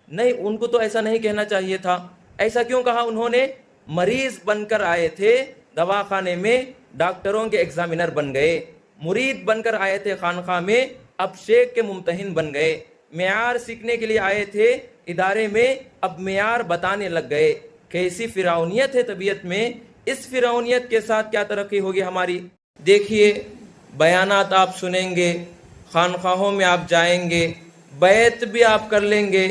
نہیں، ان کو تو ایسا نہیں کہنا چاہیے تھا. ایسا کیوں کہا انہوں نے؟ مریض بن کر آئے تھے دواخانے میں، ڈاکٹروں کے ایگزامینر بن گئے. مرید بن کر آئے تھے خانقاہ میں، اب شیخ کے ممتحن بن گئے. معیار سیکھنے کے لیے آئے تھے ادارے میں، اب معیار بتانے لگ گئے. کیسی فرعونیت ہے طبیعت میں. اس فرعونیت کے ساتھ کیا ترقی ہوگی ہماری؟ دیکھیے، بیانات آپ سنیں گے، خانقاہوں میں آپ جائیں گے، بیعت بھی آپ کر لیں گے،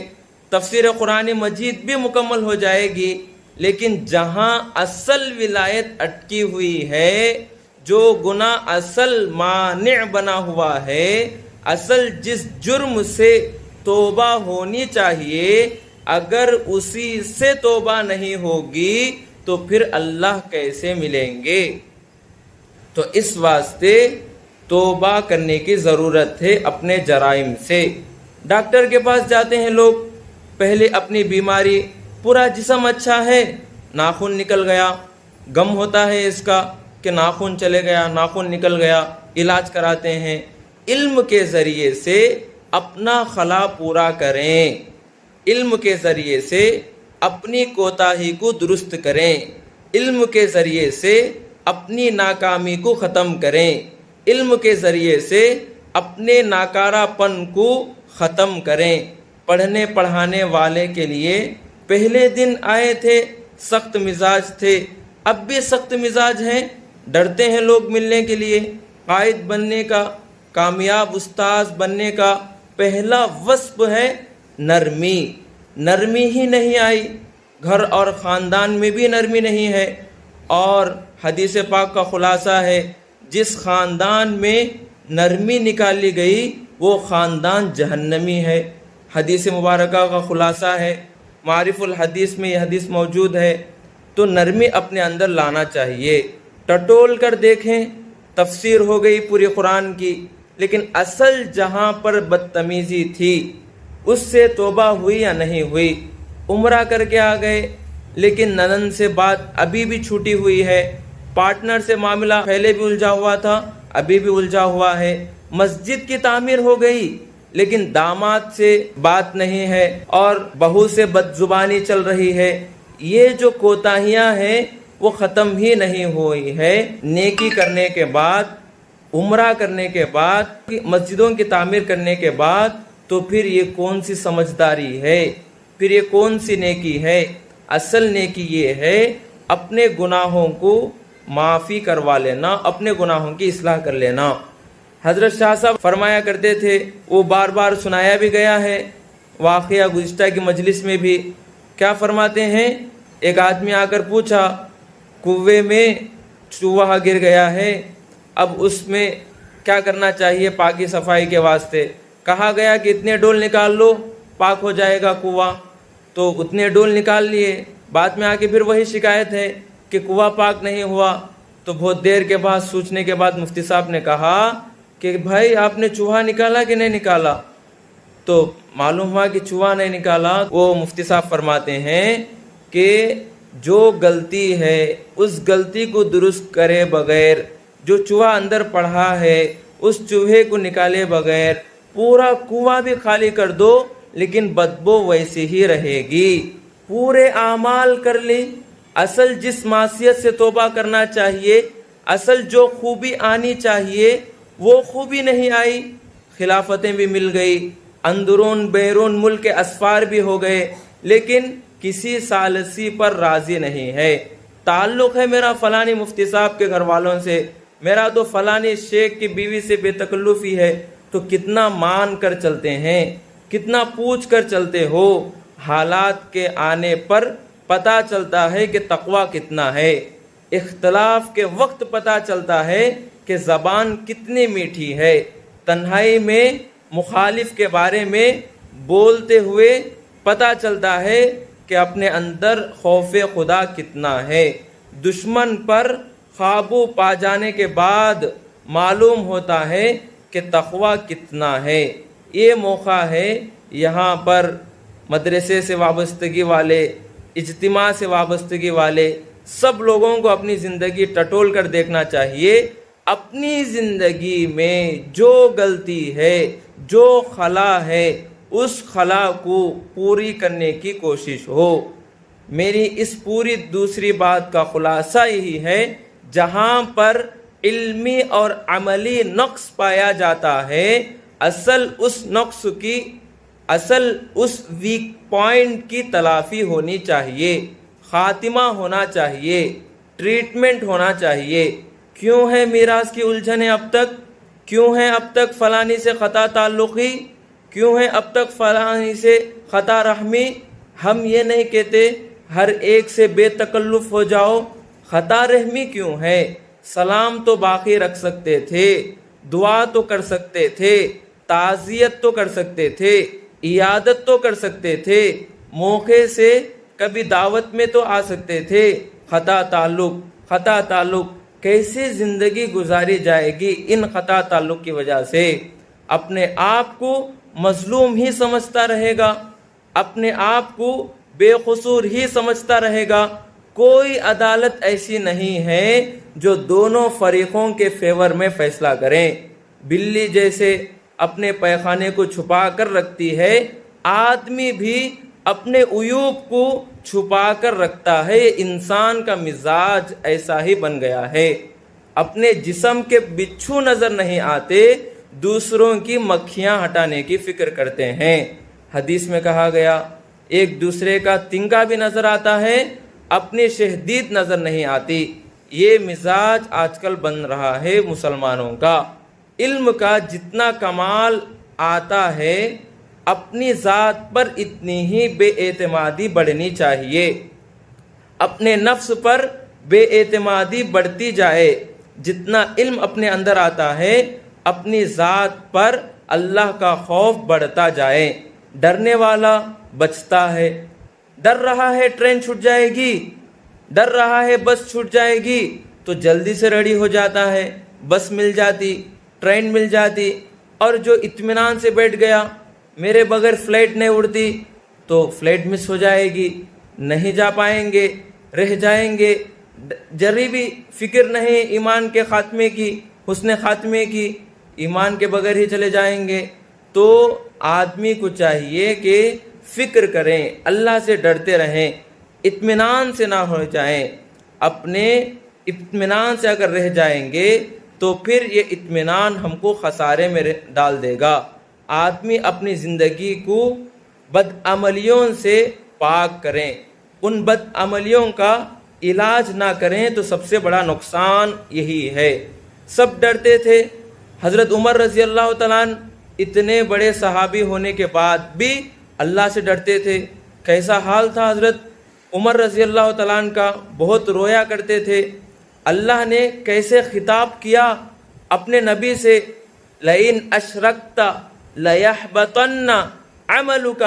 تفسیر قرآن مجید بھی مکمل ہو جائے گی، لیکن جہاں اصل ولایت اٹکی ہوئی ہے، جو گناہ اصل مانع بنا ہوا ہے، اصل جس جرم سے توبہ ہونی چاہیے، اگر اسی سے توبہ نہیں ہوگی تو پھر اللہ کیسے ملیں گے؟ تو اس واسطے توبہ کرنے کی ضرورت ہے اپنے جرائم سے. ڈاکٹر کے پاس جاتے ہیں لوگ، پہلے اپنی بیماری، پورا جسم اچھا ہے، ناخن نکل گیا، غم ہوتا ہے اس کا کہ ناخن چلے گیا، ناخن نکل گیا، علاج کراتے ہیں. علم کے ذریعے سے اپنا خلا پورا کریں، علم کے ذریعے سے اپنی کوتاہی کو درست کریں، علم کے ذریعے سے اپنی ناکامی کو ختم کریں، علم کے ذریعے سے اپنے ناکارہ پن کو ختم کریں. پڑھنے پڑھانے والے کے لیے پہلے دن آئے تھے سخت مزاج تھے، اب بھی سخت مزاج ہیں، ڈرتے ہیں لوگ ملنے کے لیے. قائد بننے کا، کامیاب استاذ بننے کا پہلا وصف ہے نرمی. نرمی ہی نہیں آئی، گھر اور خاندان میں بھی نرمی نہیں ہے. اور حدیث پاک کا خلاصہ ہے، جس خاندان میں نرمی نکالی گئی وہ خاندان جہنمی ہے. حدیث مبارکہ کا خلاصہ ہے، معارف الحدیث میں یہ حدیث موجود ہے. تو نرمی اپنے اندر لانا چاہیے. ٹٹول کر دیکھیں، تفسیر ہو گئی پوری قرآن کی، لیکن اصل جہاں پر بدتمیزی تھی اس سے توبہ ہوئی یا نہیں ہوئی؟ عمرہ کر کے آ گئے، لیکن ننن سے بات ابھی بھی چھوٹی ہوئی ہے، پارٹنر سے معاملہ پہلے بھی الجھا ہوا تھا، ابھی بھی الجھا ہوا ہے. مسجد کی تعمیر ہو گئی، لیکن داماد سے بات نہیں ہے اور بہو سے بد زبانی چل رہی ہے. یہ جو کوتاہیاں ہیں وہ ختم ہی نہیں ہوئی ہے. نیکی کرنے کے بعد، عمرہ کرنے کے بعد، مسجدوں کی تعمیر کرنے کے بعد، تو پھر یہ کون سی سمجھداری ہے؟ پھر یہ کون سی نیکی ہے؟ اصل نیکی یہ ہے اپنے گناہوں کو معافی کروا لینا، اپنے گناہوں کی اصلاح کر لینا. حضرت شاہ صاحب فرمایا کرتے تھے، وہ بار بار سنایا بھی گیا ہے واقعہ گزشتہ کی مجلس میں بھی. کیا فرماتے ہیں؟ ایک آدمی آ کر پوچھا، کنویں میں چوہا گر گیا ہے، اب اس میں کیا کرنا چاہیے پاکی صفائی کے واسطے؟ کہا گیا کہ اتنے ڈول نکال لو، پاک ہو جائے گا کنواں. تو اتنے ڈول نکال لیے، بعد میں آ کے پھر وہی شکایت ہے کہ کنواں پاک نہیں ہوا. تو بہت دیر کے بعد، سوچنے کے بعد مفتی صاحب نے کہا کہ بھائی آپ نے چوہا نکالا کہ نہیں نکالا؟ تو معلوم ہوا کہ چوہا نہیں نکالا. وہ مفتی صاحب فرماتے ہیں کہ جو غلطی ہے اس غلطی کو درست کرے بغیر، جو چوہا اندر پڑا ہے اس چوہے کو نکالے بغیر پورا کنواں بھی خالی کر دو لیکن بدبو ویسی ہی رہے گی. پورے اعمال کر لی، اصل جس معصیت سے توبہ کرنا چاہیے، اصل جو خوبی آنی چاہیے وہ خوبی نہیں آئی. خلافتیں بھی مل گئی، اندرون بیرون ملک کے اسفار بھی ہو گئے، لیکن کسی ثالثی پر راضی نہیں ہے. تعلق ہے میرا فلانی مفتی صاحب کے گھر والوں سے، میرا تو فلانی شیخ کی بیوی سے بے تکلفی ہے. تو کتنا مان کر چلتے ہیں، کتنا پوچھ کر چلتے ہو. حالات کے آنے پر پتہ چلتا ہے کہ تقویٰ کتنا ہے. اختلاف کے وقت پتہ چلتا ہے کہ زبان کتنی میٹھی ہے. تنہائی میں مخالف کے بارے میں بولتے ہوئے پتہ چلتا ہے کہ اپنے اندر خوف خدا کتنا ہے. دشمن پر قابو پا جانے کے بعد معلوم ہوتا ہے کہ تقویٰ کتنا ہے. یہ موقع ہے یہاں پر مدرسے سے وابستگی والے، اجتماع سے وابستگی والے سب لوگوں کو اپنی زندگی ٹٹول کر دیکھنا چاہیے. اپنی زندگی میں جو غلطی ہے، جو خلا ہے، اس خلا کو پوری کرنے کی کوشش ہو۔ میری اس پوری دوسری بات کا خلاصہ یہی ہے، جہاں پر علمی اور عملی نقص پایا جاتا ہے، اصل اس ویک پوائنٹ کی تلافی ہونی چاہیے، خاتمہ ہونا چاہیے، ٹریٹمنٹ ہونا چاہیے۔ کیوں ہے میراث کی الجھنیں اب تک؟ کیوں ہے اب تک فلانی سے خطا تعلقی؟ کیوں ہے اب تک فلانی سے خطا رحمی؟ ہم یہ نہیں کہتے ہر ایک سے بے تکلف ہو جاؤ، خطا رحمی کیوں ہے؟ سلام تو باقی رکھ سکتے تھے، دعا تو کر سکتے تھے، تعزیت تو کر سکتے تھے، عیادت تو کر سکتے تھے، موقع سے کبھی دعوت میں تو آ سکتے تھے۔ خطا تعلق کیسے زندگی گزاری جائے گی ان خطا تعلق کی وجہ سے؟ اپنے آپ کو مظلوم ہی سمجھتا رہے گا، اپنے آپ کو بے قصور ہی سمجھتا رہے گا۔ کوئی عدالت ایسی نہیں ہے جو دونوں فریقوں کے فیور میں فیصلہ کریں۔ بلی جیسے اپنے پیخانے کو چھپا کر رکھتی ہے، آدمی بھی اپنے عیوب کو چھپا کر رکھتا ہے۔ انسان کا مزاج ایسا ہی بن گیا ہے۔ اپنے جسم کے بچھو نظر نہیں آتے، دوسروں کی مکھیاں ہٹانے کی فکر کرتے ہیں۔ حدیث میں کہا گیا، ایک دوسرے کا تنکا بھی نظر آتا ہے، اپنی شہدید نظر نہیں آتی۔ یہ مزاج آج کل بن رہا ہے مسلمانوں کا۔ علم کا جتنا کمال آتا ہے، اپنی ذات پر اتنی ہی بے اعتمادی بڑھنی چاہیے۔ اپنے نفس پر بے اعتمادی بڑھتی جائے۔ جتنا علم اپنے اندر آتا ہے، اپنی ذات پر اللہ کا خوف بڑھتا جائے۔ ڈرنے والا بچتا ہے، ڈر رہا ہے ٹرین چھوٹ جائے گی، ڈر رہا ہے بس چھوٹ جائے گی، تو جلدی سے ریڈی ہو جاتا ہے، بس مل جاتی، ٹرین مل جاتی۔ اور جو اطمینان سے بیٹھ گیا، میرے بغیر فلائٹ نہیں اڑتی، تو فلائٹ مس ہو جائے گی، نہیں جا پائیں گے، رہ جائیں گے۔ ذرے بھی فکر نہیں ایمان کے خاتمے کی، حسن خاتمے کی، ایمان کے بغیر ہی چلے جائیں گے۔ تو آدمی کو چاہیے کہ فکر کریں، اللہ سے ڈرتے رہیں، اطمینان سے نہ ہو جائیں۔ اپنے اطمینان سے اگر رہ جائیں گے تو پھر یہ اطمینان ہم کو خسارے میں ڈال دے گا۔ آدمی اپنی زندگی کو بدعملیوں سے پاک کریں، ان بدعملیوں کا علاج نہ کریں تو سب سے بڑا نقصان یہی ہے۔ سب ڈرتے تھے، حضرت عمر رضی اللہ تعالیٰ عنہ اتنے بڑے صحابی ہونے کے بعد بھی اللہ سے ڈرتے تھے۔ کیسا حال تھا حضرت عمر رضی اللہ تعالیٰ عنہ کا؟ بہت رویا کرتے تھے۔ اللہ نے کیسے خطاب کیا اپنے نبی سے، لئن اشرکت لیحبطن عملک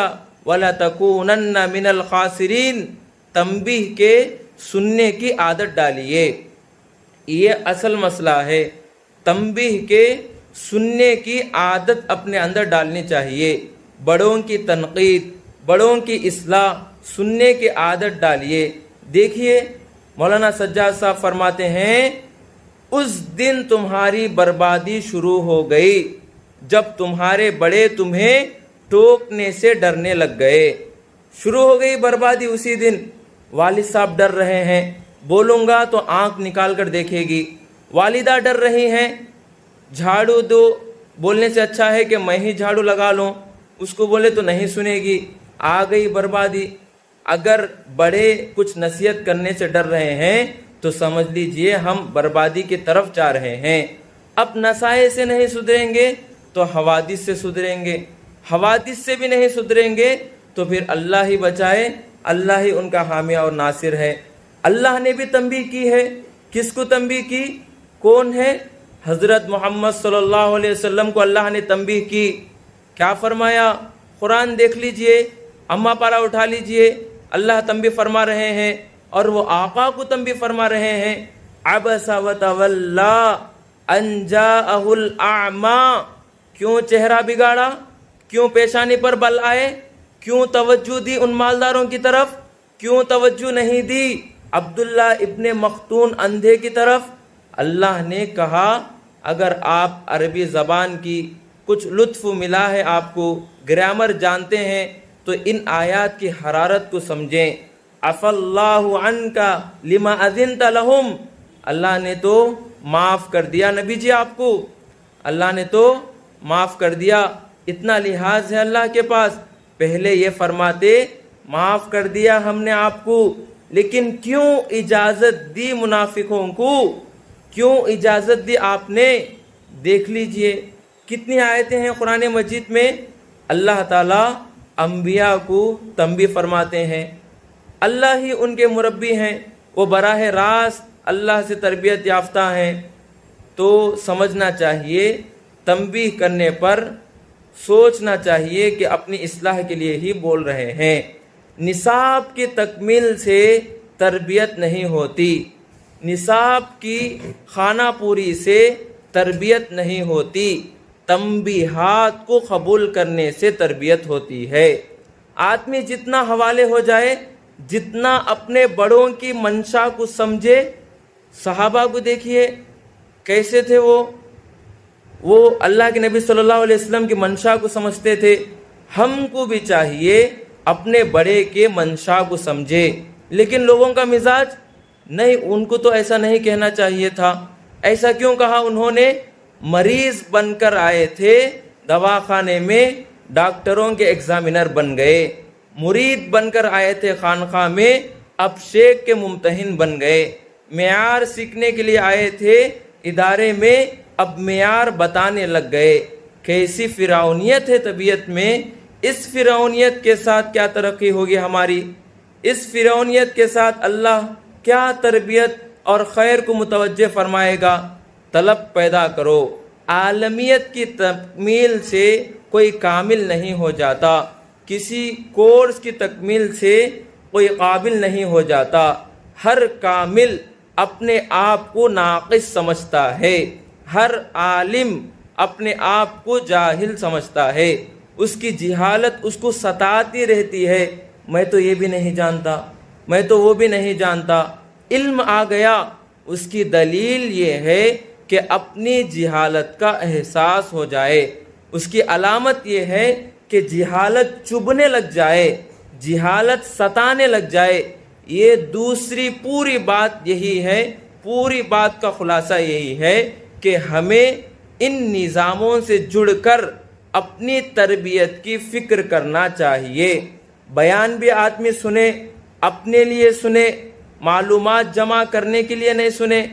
ولتکونن من الخاسرین۔ تنبیہ کے سننے کی عادت ڈالیے، یہ اصل مسئلہ ہے۔ تنبیہ کے سننے کی عادت اپنے اندر ڈالنی چاہیے۔ بڑوں کی تنقید، بڑوں کی اصلاح سننے کی عادت ڈالیے۔ دیکھیے مولانا سجاد صاحب فرماتے ہیں، اس دن تمہاری بربادی شروع ہو گئی جب تمہارے بڑے تمہیں ٹوکنے سے ڈرنے لگ گئے۔ شروع ہو گئی بربادی اسی دن۔ والد صاحب ڈر رہے ہیں، بولوں گا تو آنکھ نکال کر دیکھے گی۔ والدہ ڈر رہی ہیں، جھاڑو دو بولنے سے اچھا ہے کہ میں ہی جھاڑو لگا لوں، اس کو بولے تو نہیں سنے گی۔ آ گئی بربادی۔ اگر بڑے کچھ نصیحت کرنے سے ڈر رہے ہیں تو سمجھ لیجئے ہم بربادی کی طرف جا رہے ہیں۔ اب نصائح سے نہیں سدھریں گے تو حوادث سے سدھریں گے، حوادث سے بھی نہیں سدھریں گے تو پھر اللہ ہی بچائے، اللہ ہی ان کا حامی اور ناصر ہے۔ اللہ نے بھی تنبیہ کی ہے۔ کس کو تنبیہ کی؟ کون ہے؟ حضرت محمد صلی اللہ علیہ وسلم کو اللہ نے تنبیہ کی۔ کیا فرمایا؟ قرآن دیکھ لیجئے، اما پارا اٹھا لیجئے، اللہ تنبیہ فرما رہے ہیں، اور وہ آقا کو تنبیہ فرما رہے ہیں۔ عبس وتولی ان جاءہ الاعمی۔ کیوں چہرہ بگاڑا؟ کیوں پیشانی پر بل آئے؟ کیوں توجہ دی ان مالداروں کی طرف؟ کیوں توجہ نہیں دی عبداللہ ابن مختون اندھے کی طرف؟ اللہ نے کہا اگر آپ عربی زبان کی کچھ لطف ملا ہے آپ کو، گرامر جانتے ہیں تو ان آیات کی حرارت کو سمجھیں۔ عفا اللہ عنک لما اذنت لہم، اللہ نے تو معاف کر دیا نبی جی آپ کو، اللہ نے تو معاف کر دیا۔ اتنا لحاظ ہے اللہ کے پاس، پہلے یہ فرماتے معاف کر دیا ہم نے آپ کو، لیکن کیوں اجازت دی منافقوں کو، کیوں اجازت دی آپ نے؟ دیکھ لیجئے کتنی آیتیں ہیں قرآن مجید میں اللہ تعالیٰ انبیاء کو تنبیہ فرماتے ہیں، اللہ ہی ان کے مربی ہیں، وہ براہ راست اللہ سے تربیت یافتہ ہیں، تو سمجھنا چاہیے تنبیہ کرنے پر سوچنا چاہیے کہ اپنی اصلاح کے لیے ہی بول رہے ہیں۔ نصاب کی تکمیل سے تربیت نہیں ہوتی، نصاب کی خانہ پوری سے تربیت نہیں ہوتی، تنبیہات کو قبول کرنے سے تربیت ہوتی ہے۔ آدمی جتنا حوالے ہو جائے، جتنا اپنے بڑوں کی منشا کو سمجھے، صحابہ کو دیکھیے کیسے تھے وہ اللہ کے نبی صلی اللہ علیہ وسلم کی منشا کو سمجھتے تھے۔ ہم کو بھی چاہیے اپنے بڑے کے منشا کو سمجھے، لیکن لوگوں کا مزاج نہیں، ان کو تو ایسا نہیں کہنا چاہیے تھا۔ ایسا کیوں کہا انہوں نے؟ مریض بن کر آئے تھے دواخانے میں، ڈاکٹروں کے ایگزامینر بن گئے، مرید بن کر آئے تھے خانقاہ میں، اب شیخ کے ممتحن بن گئے، معیار سیکھنے کے لیے آئے تھے ادارے میں، اب معیار بتانے لگ گئے۔ کیسی فرعونیت ہے طبیعت میں، اس فرعونیت کے ساتھ کیا ترقی ہوگی ہماری، اس فرعونیت کے ساتھ اللہ کیا تربیت اور خیر کو متوجہ فرمائے گا؟ طلب پیدا کرو۔ عالمیت کی تکمیل سے کوئی کامل نہیں ہو جاتا، کسی کورس کی تکمیل سے کوئی قابل نہیں ہو جاتا۔ ہر کامل اپنے آپ کو ناقص سمجھتا ہے، ہر عالم اپنے آپ کو جاہل سمجھتا ہے، اس کی جہالت اس کو ستاتی رہتی ہے، میں تو یہ بھی نہیں جانتا، میں تو وہ بھی نہیں جانتا۔ علم آ گیا، اس کی دلیل یہ ہے کہ اپنی جہالت کا احساس ہو جائے، اس کی علامت یہ ہے کہ جہالت چبھنے لگ جائے، جہالت ستانے لگ جائے۔ یہ دوسری پوری بات یہی ہے، پوری بات کا خلاصہ یہی ہے کہ ہمیں ان نظاموں سے جڑ کر اپنی تربیت کی فکر کرنا چاہیے۔ بیان بھی آدمی سنے، اپنے لیے سنے، معلومات جمع کرنے کے لیے نہیں سنے۔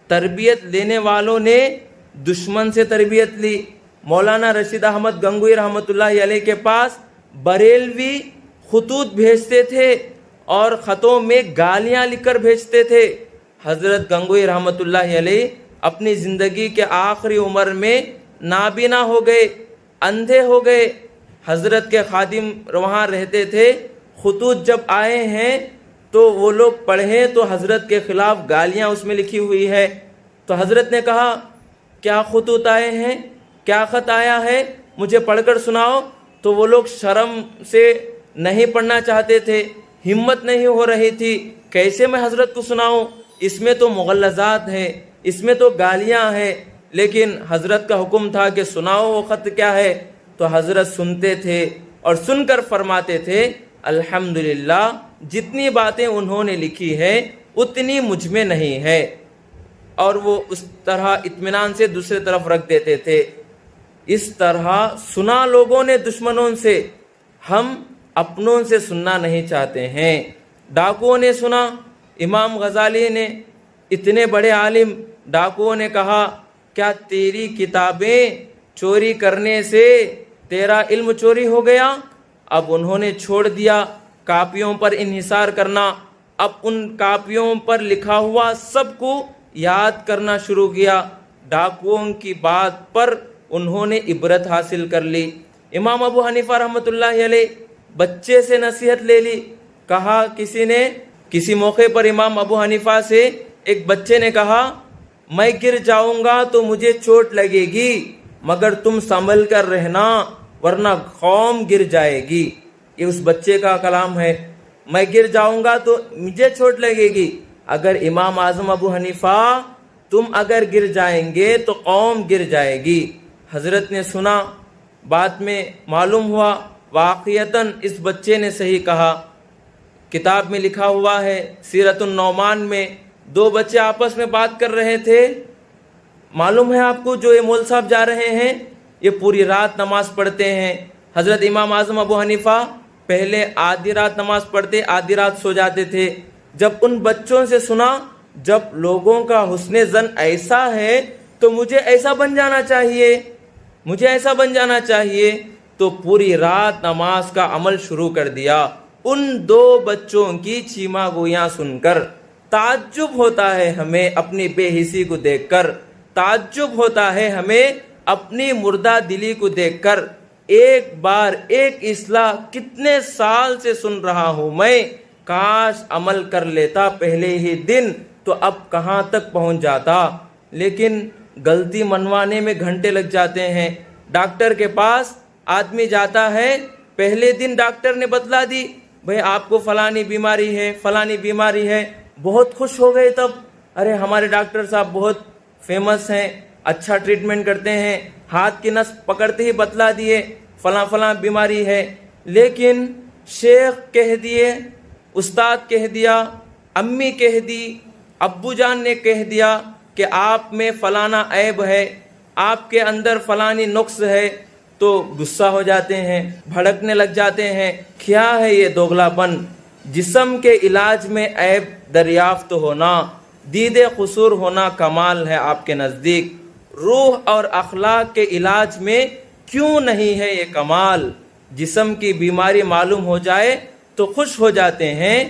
تربیت لینے والوں نے دشمن سے تربیت لی۔ مولانا رشید احمد گنگوئی رحمۃ اللہ علیہ کے پاس بریلوی خطوط بھیجتے تھے اور خطوں میں گالیاں لکھ کر بھیجتے تھے۔ حضرت گنگوئی رحمۃ اللہ علیہ اپنی زندگی کے آخری عمر میں نابینا ہو گئے، اندھے ہو گئے۔ حضرت کے خادم وہاں رہتے تھے، خطوط جب آئے ہیں تو وہ لوگ پڑھیں تو حضرت کے خلاف گالیاں اس میں لکھی ہوئی ہے۔ تو حضرت نے کہا کیا خطوط آئے ہیں، کیا خط آیا ہے، مجھے پڑھ کر سناؤ۔ تو وہ لوگ شرم سے نہیں پڑھنا چاہتے تھے، ہمت نہیں ہو رہی تھی، کیسے میں حضرت کو سناؤں، اس میں تو مغلظات ہیں، اس میں تو گالیاں ہیں۔ لیکن حضرت کا حکم تھا کہ سناؤ وہ خط کیا ہے۔ تو حضرت سنتے تھے اور سن کر فرماتے تھے الحمدللہ جتنی باتیں انہوں نے لکھی ہے اتنی مجھ میں نہیں ہے، اور وہ اس طرح اطمینان سے دوسرے طرف رکھ دیتے تھے۔ اس طرح سنا لوگوں نے دشمنوں سے، ہم اپنوں سے سننا نہیں چاہتے ہیں۔ ڈاکوؤں نے سنا، امام غزالی نے، اتنے بڑے عالم، ڈاکوؤں نے کہا کیا تیری کتابیں چوری کرنے سے تیرا علم چوری ہو گیا؟ اب انہوں نے چھوڑ دیا کاپیوں پر انحصار کرنا، اب ان کاپیوں پر لکھا ہوا سب کو یاد کرنا شروع کیا۔ ڈاکوؤں کی بات پر انہوں نے عبرت حاصل کر لی۔ امام ابو حنیفہ رحمۃ اللہ علیہ بچے سے نصیحت لے لی، کہا کسی موقع پر امام ابو حنیفہ سے ایک بچے نے کہا میں گر جاؤں گا تو مجھے چوٹ لگے گی، مگر تم سنبھل کر رہنا ورنہ قوم گر جائے گی۔ یہ اس بچے کا کلام ہے، میں گر جاؤں گا تو مجھے چوٹ لگے گی، اگر امام اعظم ابو حنیفہ تم اگر گر جائیں گے تو قوم گر جائے گی۔ حضرت نے سنا، بعد میں معلوم ہوا واقعتاً اس بچے نے صحیح کہا۔ کتاب میں لکھا ہوا ہے، سیرت النعمان میں، دو بچے آپس میں بات کر رہے تھے۔ معلوم ہے آپ کو جو یہ مول صاحب جا رہے ہیں یہ پوری رات نماز پڑھتے ہیں۔ حضرت امام اعظم ابو حنیفہ پہلے آدھی رات نماز پڑھتے، آدھی رات سو جاتے تھے۔ جب ان بچوں سے سنا جب لوگوں کا حسن ظن ایسا ہے تو مجھے ایسا بن جانا چاہیے، مجھے ایسا بن جانا چاہیے، تو پوری رات نماز کا عمل شروع کر دیا۔ ان دو بچوں کی چیما گویاں سن کر تعجب ہوتا ہے ہمیں اپنی بے حسی کو دیکھ کر، تعجب ہوتا ہے ہمیں اپنی مردہ دلی کو دیکھ کر۔ ایک بار ایک اصلاح کتنے سال سے سن رہا ہوں میں، کاش عمل کر لیتا پہلے ہی دن تو اب کہاں تک پہنچ جاتا، لیکن غلطی منوانے میں گھنٹے لگ جاتے ہیں۔ ڈاکٹر کے پاس آدمی جاتا ہے، پہلے دن ڈاکٹر نے بتلا دی بھئی آپ کو فلانی بیماری ہے، فلانی بیماری ہے، بہت خوش ہو گئے تب، ارے ہمارے ڈاکٹر صاحب بہت فیمس ہیں، اچھا ٹریٹمنٹ کرتے ہیں، ہاتھ کی نس پکڑتے ہی بتلا دیے فلاں فلاں بیماری ہے۔ لیکن شیخ کہہ دیے، استاد کہہ دیا، امی کہہ دی، ابو جان نے کہہ دیا کہ آپ میں فلانا عیب ہے، آپ کے اندر فلانی نقص ہے، تو غصہ ہو جاتے ہیں، بھڑکنے لگ جاتے ہیں۔ کیا ہے یہ دوگلاپن؟ جسم کے علاج میں عیب دریافت ہونا، دید قصور ہونا کمال ہے آپ کے نزدیک، روح اور اخلاق کے علاج میں کیوں نہیں ہے یہ کمال؟ جسم کی بیماری معلوم ہو جائے تو خوش ہو جاتے ہیں،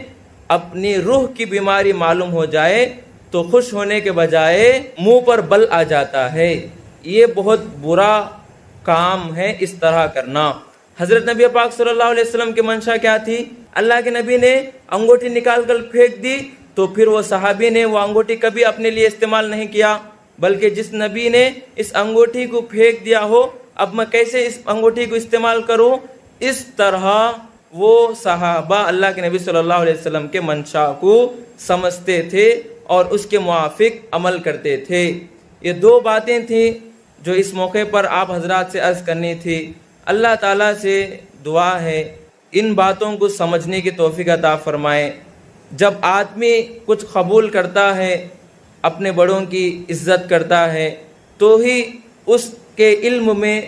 اپنی روح کی بیماری معلوم ہو جائے تو خوش ہونے کے بجائے منہ پر بل آ جاتا ہے۔ یہ بہت برا کام ہے اس طرح کرنا۔ حضرت نبی پاک صلی اللہ علیہ وسلم کی منشا کیا تھی؟ اللہ کے نبی نے انگوٹھی نکال کر پھینک دی تو پھر وہ صحابی نے وہ انگوٹھی کبھی اپنے لیے استعمال نہیں کیا، بلکہ جس نبی نے اس انگوٹھی کو پھینک دیا ہو اب میں کیسے اس انگوٹھی کو استعمال کروں، اس طرح وہ صحابہ اللہ کے نبی صلی اللہ علیہ وسلم کے منشا کو سمجھتے تھے اور اس کے موافق عمل کرتے تھے۔ یہ دو باتیں تھیں جو اس موقع پر آپ حضرات سے عرض کرنی تھی۔ اللہ تعالیٰ سے دعا ہے ان باتوں کو سمجھنے کی توفیق عطا فرمائے۔ جب آدمی کچھ قبول کرتا ہے، اپنے بڑوں کی عزت کرتا ہے، تو ہی اس کے علم میں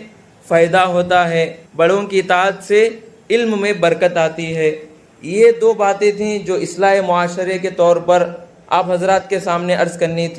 فائدہ ہوتا ہے، بڑوں کی اطاعت سے علم میں برکت آتی ہے۔ یہ دو باتیں تھیں جو اصلاح معاشرے کے طور پر آپ حضرات کے سامنے عرض کرنی تھی۔